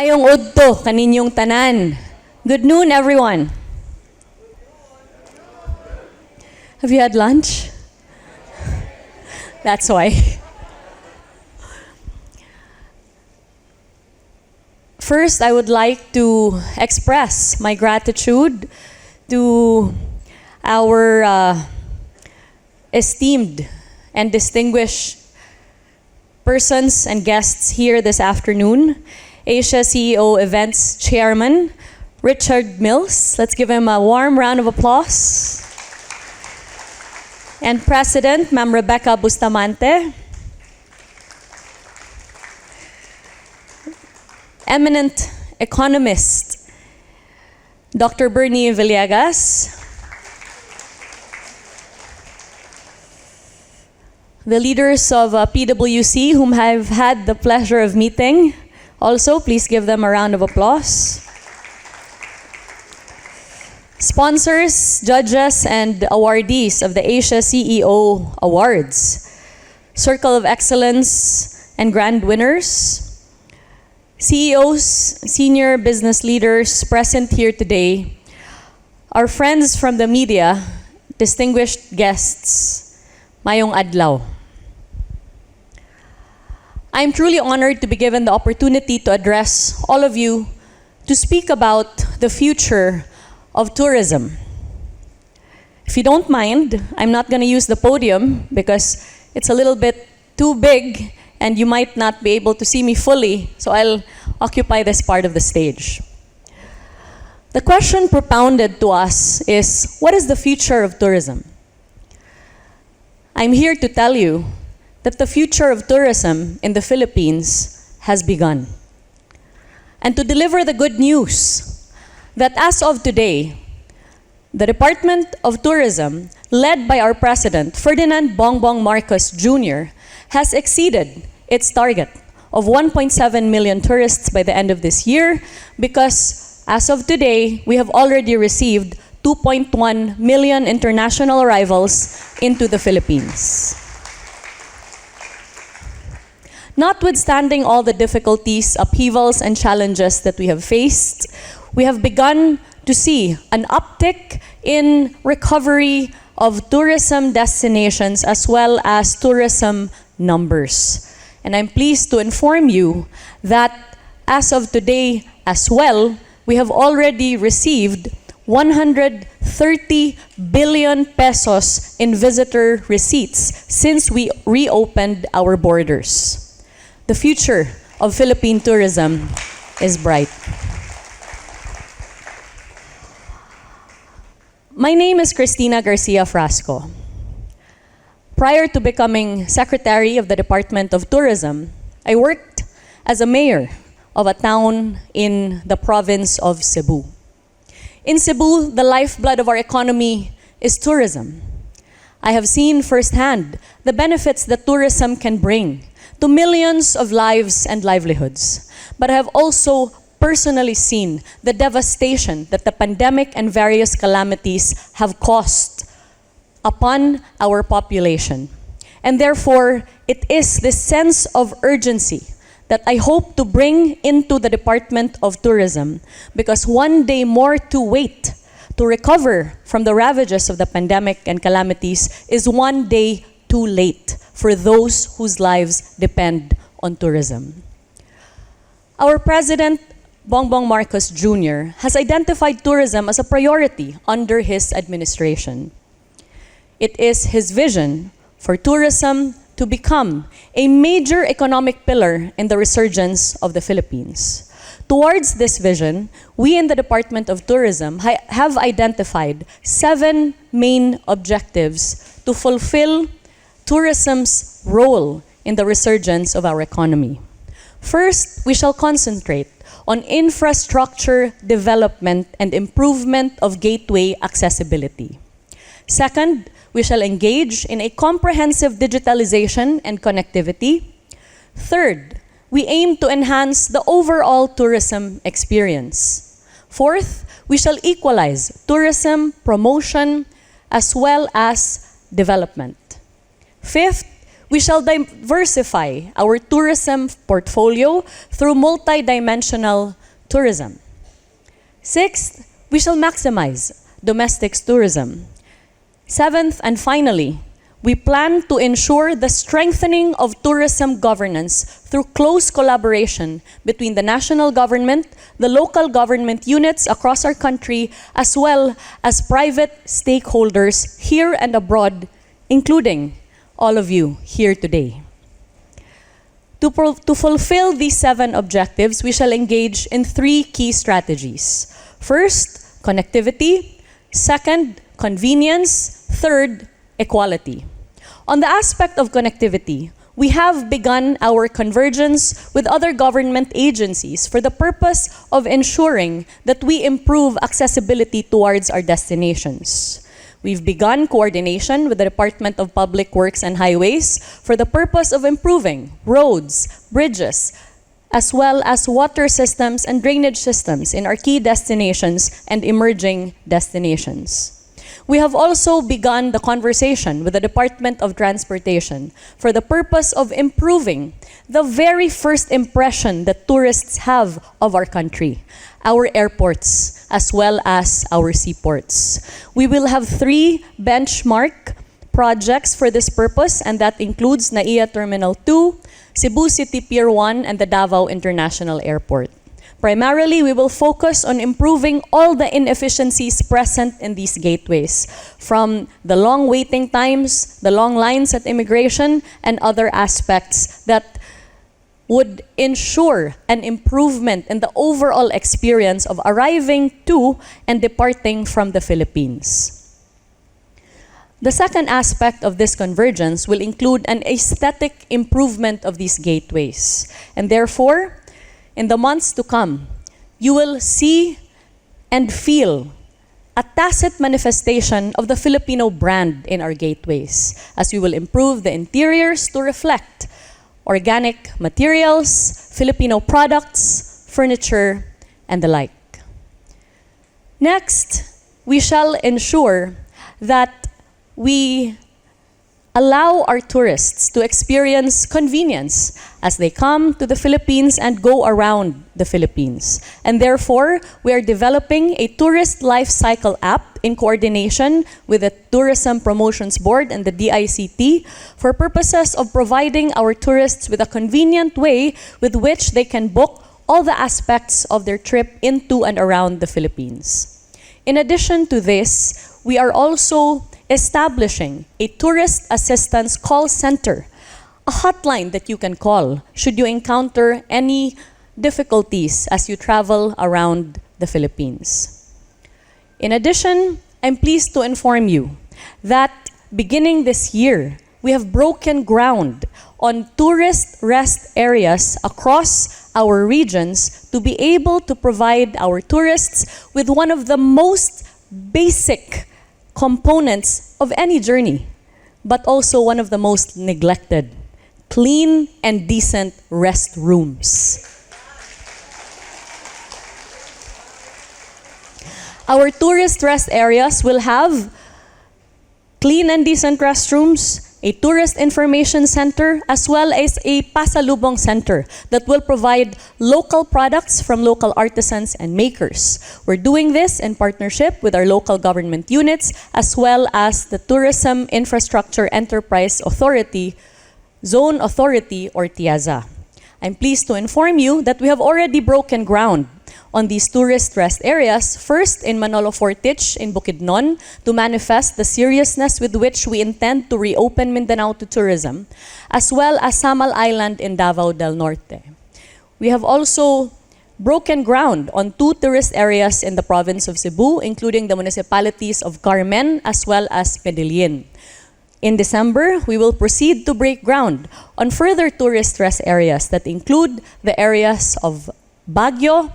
Maayong udto kaninyong tanan. Good noon, everyone. Have you had lunch? That's why. First, I would like to express my gratitude to our esteemed and distinguished persons and guests here this afternoon. Asia CEO Events Chairman, Richard Mills. Let's give him a warm round of applause. And President, Ma'am Rebecca Bustamante. Eminent economist, Dr. Bernie Villegas. The leaders of PwC, whom I've had the pleasure of meeting. Also, please give them a round of applause. Sponsors, judges, and awardees of the Asia CEO Awards. Circle of Excellence and Grand Winners. CEOs, senior business leaders present here today. Our friends from the media, distinguished guests, mayong adlaw. I'm truly honored to be given the opportunity to address all of you to speak about the future of tourism. If you don't mind, I'm not going to use the podium because it's a little bit too big and you might not be able to see me fully, so I'll occupy this part of the stage. The question propounded to us is, what is the future of tourism? I'm here to tell you that the future of tourism in the Philippines has begun. And to deliver the good news that as of today, the Department of Tourism, led by our President, Ferdinand Bongbong Marcos Jr., has exceeded its target of 1.7 million tourists by the end of this year because as of today, we have already received 2.1 million international arrivals into the Philippines. Notwithstanding all the difficulties, upheavals, and challenges that we have faced, we have begun to see an uptick in recovery of tourism destinations as well as tourism numbers. And I'm pleased to inform you that as of today as well, we have already received 130 billion pesos in visitor receipts since we reopened our borders. The future of Philippine tourism is bright. My name is CHRISTINA Frasco. Prior to becoming Secretary of the Department of Tourism, I worked as a mayor of a town in the province of Cebu. In Cebu, the lifeblood of our economy is tourism. I have seen firsthand the benefits that tourism can bring to millions of lives and livelihoods. But I have also personally seen the devastation that the pandemic and various calamities have caused upon our population. And therefore, it is this sense of urgency that I hope to bring into the Department of Tourism, because one day more to wait to recover from the ravages of the pandemic and calamities is one day too late for those whose lives depend on tourism. Our President, Bongbong Marcos Jr., has identified tourism as a priority under his administration. It is his vision for tourism to become a major economic pillar in the resurgence of the Philippines. Towards this vision, we in the Department of Tourism have identified 7 main objectives to fulfill tourism's role in the resurgence of our economy. First, we shall concentrate on infrastructure development and improvement of gateway accessibility. Second, we shall engage in a comprehensive digitalization and connectivity. Third, we aim to enhance the overall tourism experience. Fourth, we shall equalize tourism promotion as well as development. Fifth, we shall diversify our tourism portfolio through multidimensional tourism. Sixth, we shall maximize domestic tourism. Seventh, and finally, we plan to ensure the strengthening of tourism governance through close collaboration between the national government, the local government units across our country, as well as private stakeholders here and abroad, including all of you here today. To fulfill these 7 objectives, we shall engage in 3 key strategies. First, connectivity. Second, convenience. Third, equality. On the aspect of connectivity, we have begun our convergence with other government agencies for the purpose of ensuring that we improve accessibility towards our destinations. We've begun coordination with the Department of Public Works and Highways for the purpose of improving roads, bridges, as well as water systems and drainage systems in our key destinations and emerging destinations. We have also begun the conversation with the Department of Transportation for the purpose of improving the very first impression that tourists have of our country, our airports, as well as our seaports. We will have 3 benchmark projects for this purpose, and that includes NAIA Terminal 2, Cebu City Pier 1, and the Davao International Airport. Primarily, we will focus on improving all the inefficiencies present in these gateways, from the long waiting times, the long lines at immigration, and other aspects that would ensure an improvement in the overall experience of arriving to and departing from the Philippines. The second aspect of this convergence will include an aesthetic improvement of these gateways, and therefore, in the months to come, you will see and feel a tacit manifestation of the Filipino brand in our gateways, as we will improve the interiors to reflect organic materials, Filipino products, furniture, and the like. Next, we shall ensure that we allow our tourists to experience convenience as they come to the Philippines and go around the Philippines. And therefore, we are developing a tourist life cycle app in coordination with the Tourism Promotions Board and the DICT for purposes of providing our tourists with a convenient way with which they can book all the aspects of their trip into and around the Philippines. In addition to this, we are also establishing a tourist assistance call center, a hotline that you can call should you encounter any difficulties as you travel around the Philippines. In addition, I'm pleased to inform you that beginning this year, we have broken ground on tourist rest areas across our regions to be able to provide our tourists with one of the most basic components of any journey, but also one of the most neglected: clean and decent restrooms. Our tourist rest areas will have clean and decent restrooms, a tourist information center, as well as a pasalubong center that will provide local products from local artisans and makers. We're doing this in partnership with our local government units, as well as the Tourism Infrastructure Enterprise Authority, Zone Authority, or TIAZA. I'm pleased to inform you that we have already broken ground on these tourist rest areas, first in Manolo Fortich in Bukidnon, to manifest the seriousness with which we intend to reopen Mindanao to tourism, as well as Samal Island in Davao del Norte. We have also broken ground on 2 tourist areas in the province of Cebu, including the municipalities of Carmen as well as Medellin. In December, we will proceed to break ground on further tourist rest areas that include the areas of Baguio,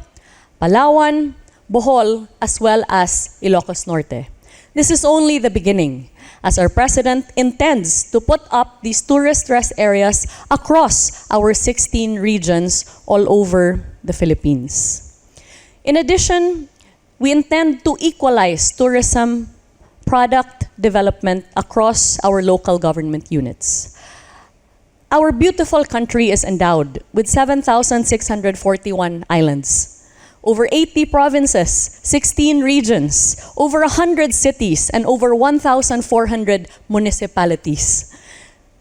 Palawan, Bohol, as well as Ilocos Norte. This is only the beginning, as our President intends to put up these tourist rest areas across our 16 regions all over the Philippines. In addition, we intend to equalize tourism product development across our local government units. Our beautiful country is endowed with 7,641 islands. over 80 provinces, 16 regions, over 100 cities, and over 1,400 municipalities.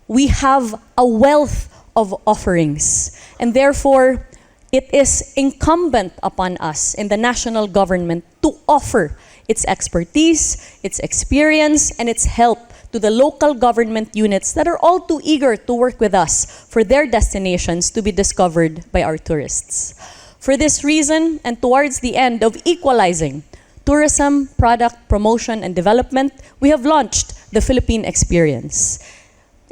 We have a wealth of offerings, and therefore, it is incumbent upon us in the national government to offer its expertise, its experience, and its help to the local government units that are all too eager to work with us for their destinations to be discovered by our tourists. For this reason, and towards the end of equalizing tourism, product, promotion, and development, we have launched the Philippine Experience,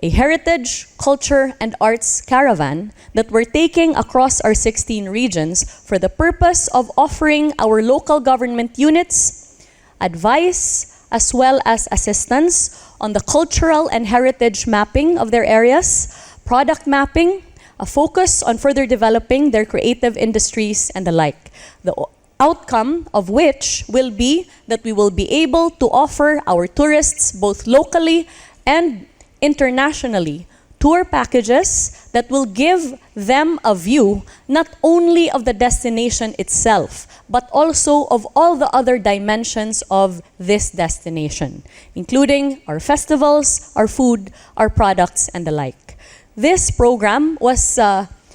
a heritage, culture, and arts caravan that we're taking across our 16 regions for the purpose of offering our local government units advice as well as assistance on the cultural and heritage mapping of their areas, product mapping, a focus on further developing their creative industries and the like. The outcome of which will be that we will be able to offer our tourists both locally and internationally tour packages that will give them a view not only of the destination itself, but also of all the other dimensions of this destination, including our festivals, our food, our products, and the like. This program was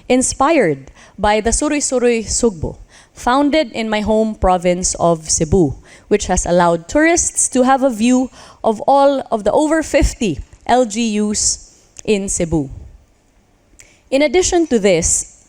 inspired by the Suruy Suruy Sugbo, founded in my home province of Cebu, which has allowed tourists to have a view of all of the over 50 LGUs in Cebu. In addition to this,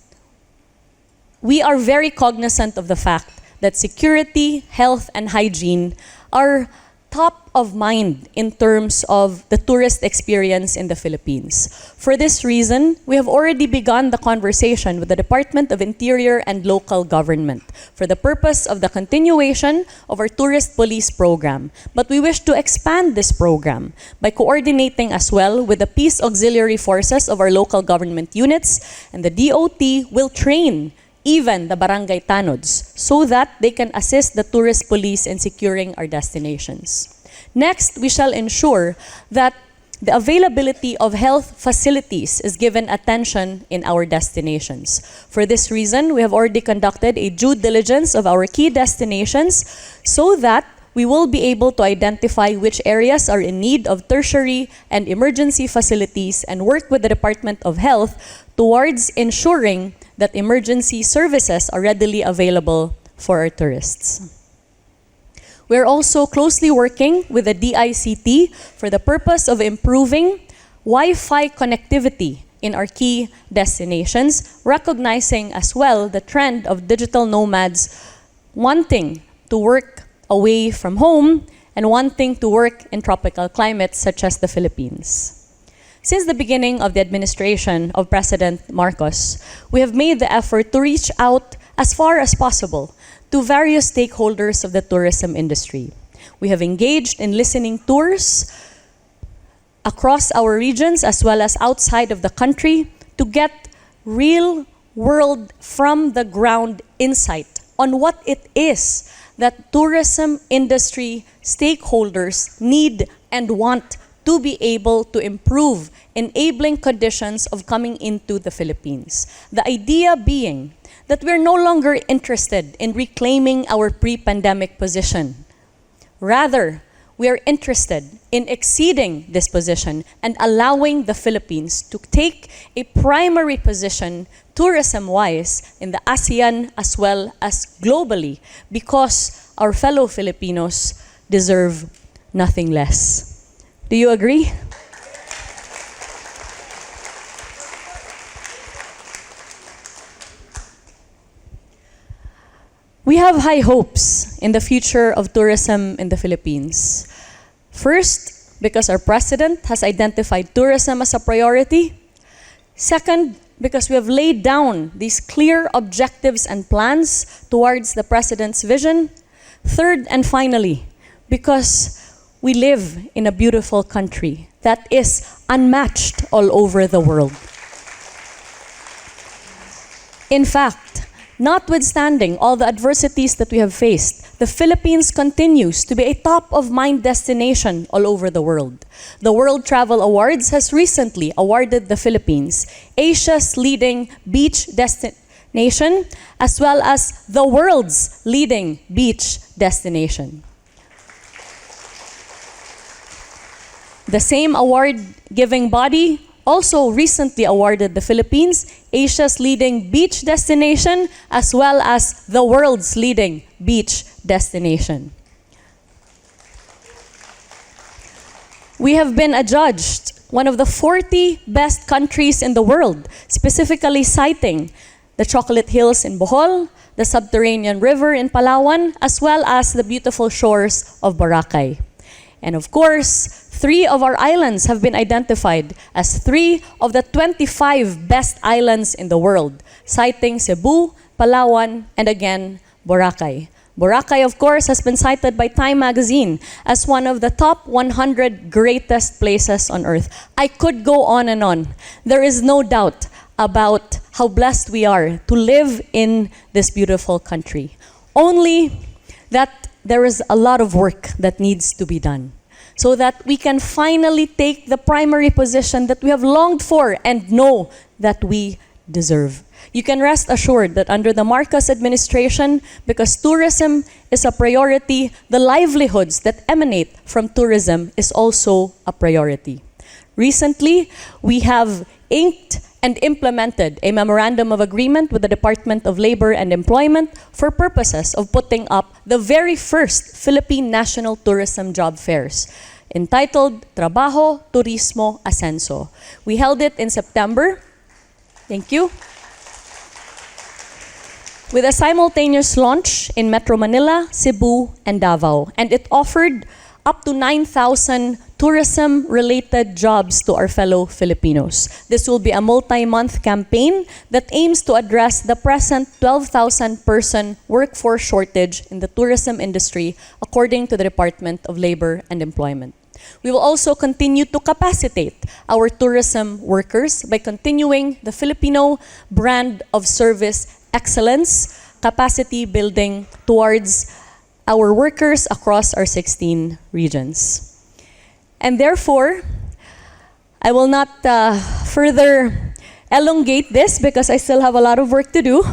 we are very cognizant of the fact that security, health, and hygiene are top of mind in terms of the tourist experience in the Philippines. For this reason, we have already begun the conversation with the Department of Interior and Local Government for the purpose of the continuation of our tourist police program. But we wish to expand this program by coordinating as well with the peace auxiliary forces of our local government units, and the DOT will train even the barangay tanods, so that they can assist the tourist police in securing our destinations. Next, we shall ensure that the availability of health facilities is given attention in our destinations. For this reason, we have already conducted a due diligence of our key destinations so that we will be able to identify which areas are in need of tertiary and emergency facilities and work with the Department of Health towards ensuring that emergency services are readily available for our tourists. We're also closely working with the DICT for the purpose of improving Wi-Fi connectivity in our key destinations, recognizing as well the trend of digital nomads wanting to work away from home and wanting to work in tropical climates such as the Philippines. Since the beginning of the administration of President Marcos, we have made the effort to reach out as far as possible to various stakeholders of the tourism industry. We have engaged in listening tours across our regions as well as outside of the country to get real world from the ground insight on what it is that tourism industry stakeholders need and want to be able to improve enabling conditions of coming into the Philippines. The idea being that we're no longer interested in reclaiming our pre-pandemic position. Rather, we are interested in exceeding this position and allowing the Philippines to take a primary position tourism-wise in the ASEAN as well as globally, because our fellow Filipinos deserve nothing less. Do you agree? We have high hopes in the future of tourism in the Philippines. First, because our president has identified tourism as a priority. Second, because we have laid down these clear objectives and plans towards the president's vision. Third, and finally, because we live in a beautiful country that is unmatched all over the world. In fact, notwithstanding all the adversities that we have faced, the Philippines continues to be a top-of-mind destination all over the world. The World Travel Awards has recently awarded the Philippines Asia's leading beach nation, as well as the world's leading beach destination. The same award-giving body also recently awarded the Philippines Asia's leading beach destination, as well as the world's leading beach destination. We have been adjudged one of the 40 best countries in the world, specifically citing the Chocolate Hills in Bohol, the subterranean river in Palawan, as well as the beautiful shores of Boracay. And of course, 3 of our islands have been identified as 3 of the 25 best islands in the world, citing Cebu, Palawan, and again, Boracay. Boracay, of course, has been cited by Time magazine as one of the top 100 greatest places on earth. I could go on and on. There is no doubt about how blessed we are to live in this beautiful country. Only that there is a lot of work that needs to be done, so that we can finally take the primary position that we have longed for and know that we deserve. You can rest assured that under the Marcos administration, because tourism is a priority, the livelihoods that emanate from tourism is also a priority. Recently, we have inked and implemented a memorandum of agreement with the Department of Labor and Employment for purposes of putting up the very first Philippine National Tourism Job Fairs, entitled Trabajo, Turismo, Ascenso. We held it in September. Thank you. With a simultaneous launch in Metro Manila, Cebu, and Davao. And it offered up to 9,000 tourism-related jobs to our fellow Filipinos. This will be a multi-month campaign that aims to address the present 12,000-person workforce shortage in the tourism industry, according to the Department of Labor and Employment. We will also continue to capacitate our tourism workers by continuing the Filipino brand of service excellence, capacity building towards our workers across our 16 regions. And therefore, I will not further elongate this because I still have a lot of work to do,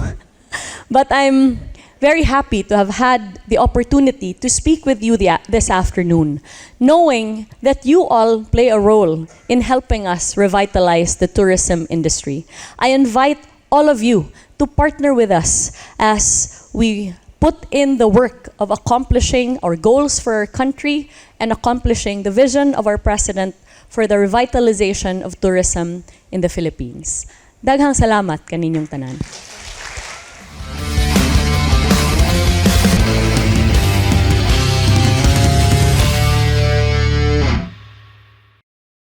but I'm very happy to have had the opportunity to speak with you this afternoon, knowing that you all play a role in helping us revitalize the tourism industry. I invite all of you to partner with us as we put in the work of accomplishing our goals for our country and accomplishing the vision of our President for the revitalization of tourism in the Philippines. Daghang salamat kaninyong tanan.